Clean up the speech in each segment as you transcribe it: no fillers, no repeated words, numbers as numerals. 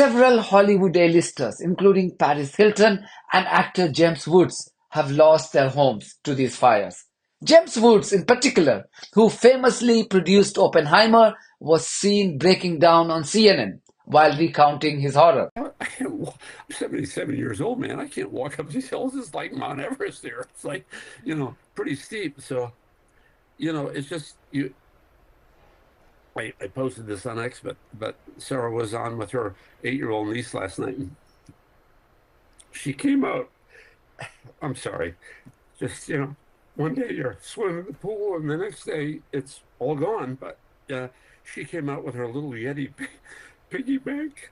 Several Hollywood A-listers, including Paris Hilton and actor James Woods, have lost their homes to these fires. James Woods, in particular, who famously produced Oppenheimer, was seen breaking down on CNN while recounting his horror. I'm 77 years old, man. I can't walk up these hills. It's like Mount Everest there. It's like, pretty steep. So, it's just you. I posted this on X, but Sarah was on with her 8-year-old niece last night, and she came out. I'm sorry, just one day you're swimming in the pool, and the next day it's all gone. But she came out with her little Yeti piggy bank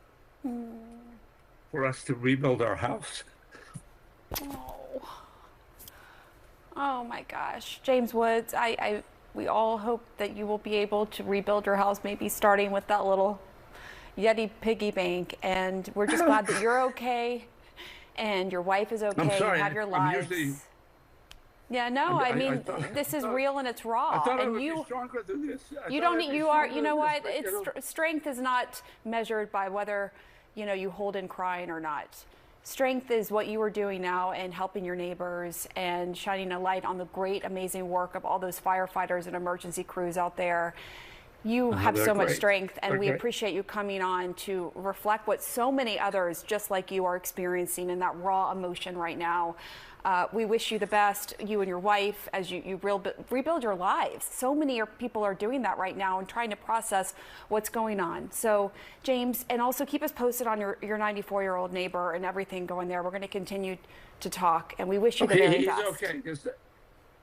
for us to rebuild our house. Oh, oh my gosh, James Woods, we all hope that you will be able to rebuild your house, maybe starting with that little Yeti piggy bank. And we're just glad that you're okay and your wife is okay. I'm sorry, and have your I'm lives. usually. Yeah, no, I mean, this is real and it's raw. I thought I and would you, be stronger than this. you don't need, you are, you know what? Strength is not measured by whether, you hold in crying or not. Strength is what you are doing now and helping your neighbors and shining a light on the great, amazing work of all those firefighters and emergency crews out there. You have so much strength, and we appreciate you coming on to reflect what so many others just like you are experiencing in that raw emotion right now. We wish you the best, you and your wife, as you rebuild your lives. So many people are doing that right now and trying to process what's going on. So, James, and also keep us posted on your 94-year-old neighbor and everything going there. We're going to continue to talk, and we wish you the very best.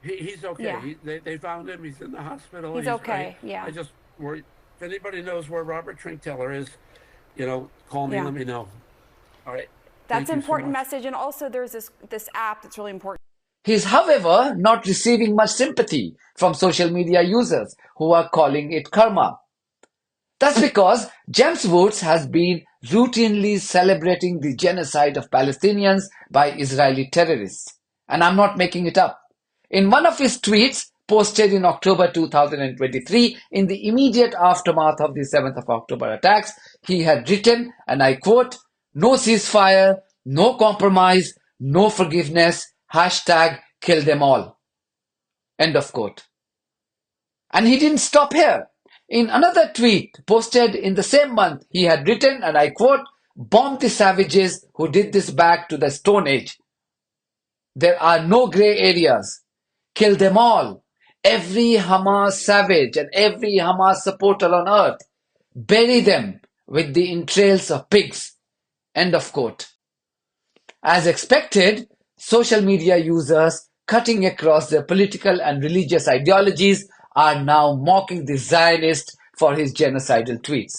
He's okay. Yeah. They found him. He's in the hospital. He's okay. Yeah. I just worry. If anybody knows where Robert Trinkteller is, call me. Let me know. All right. That's an important message. And also there's this app that's really important. He's, however, not receiving much sympathy from social media users who are calling it karma. That's because James Woods has been routinely celebrating the genocide of Palestinians by Israeli terrorists. And I'm not making it up. In one of his tweets posted in October 2023, in the immediate aftermath of the 7th of October attacks, he had written, and I quote, "No ceasefire, no compromise, no forgiveness, #kill them all." End of quote. And he didn't stop here. In another tweet posted in the same month, he had written, and I quote, "Bomb the savages who did this back to the Stone Age. There are no gray areas. Kill them all. Every Hamas savage and every Hamas supporter on earth. Bury them with the entrails of pigs." End of quote. As expected, social media users cutting across their political and religious ideologies are now mocking the Zionist for his genocidal tweets.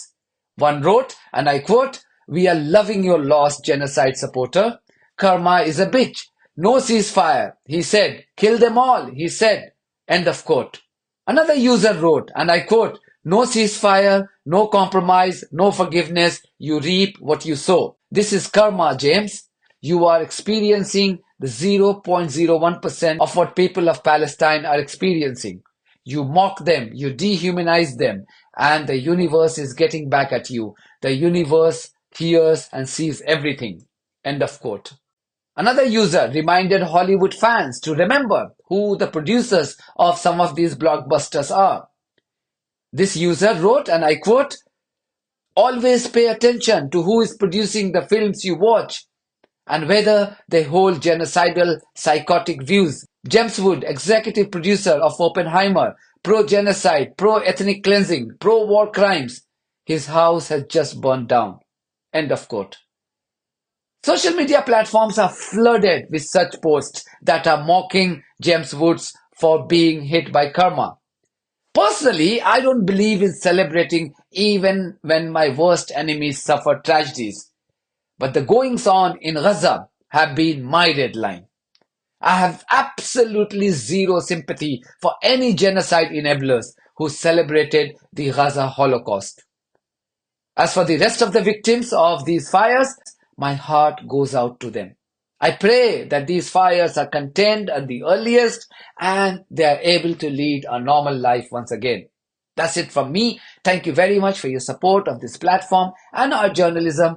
One wrote, and I quote, "We are loving your lost genocide supporter. Karma is a bitch. No ceasefire," he said. "Kill them all," he said. End of quote. Another user wrote, and I quote, "No ceasefire, no compromise, no forgiveness. You reap what you sow." This is karma, James. You are experiencing the 0.01% of what people of Palestine are experiencing. You mock them, you dehumanize them, and the universe is getting back at you. The universe hears and sees everything. End of quote. Another user reminded Hollywood fans to remember who the producers of some of these blockbusters are. This user wrote, and I quote, "Always pay attention to who is producing the films you watch and whether they hold genocidal, psychotic views." James Wood, executive producer of Oppenheimer, pro-genocide, pro-ethnic cleansing, pro-war crimes. His house has just burned down. End of quote. Social media platforms are flooded with such posts that are mocking James Woods for being hit by karma. Personally, I don't believe in celebrating even when my worst enemies suffer tragedies. But the goings-on in Gaza have been my red line. I have absolutely zero sympathy for any genocide enablers who celebrated the Gaza Holocaust. As for the rest of the victims of these fires, my heart goes out to them. I pray that these fires are contained at the earliest and they are able to lead a normal life once again. That's it from me. Thank you very much for your support of this platform and our journalism.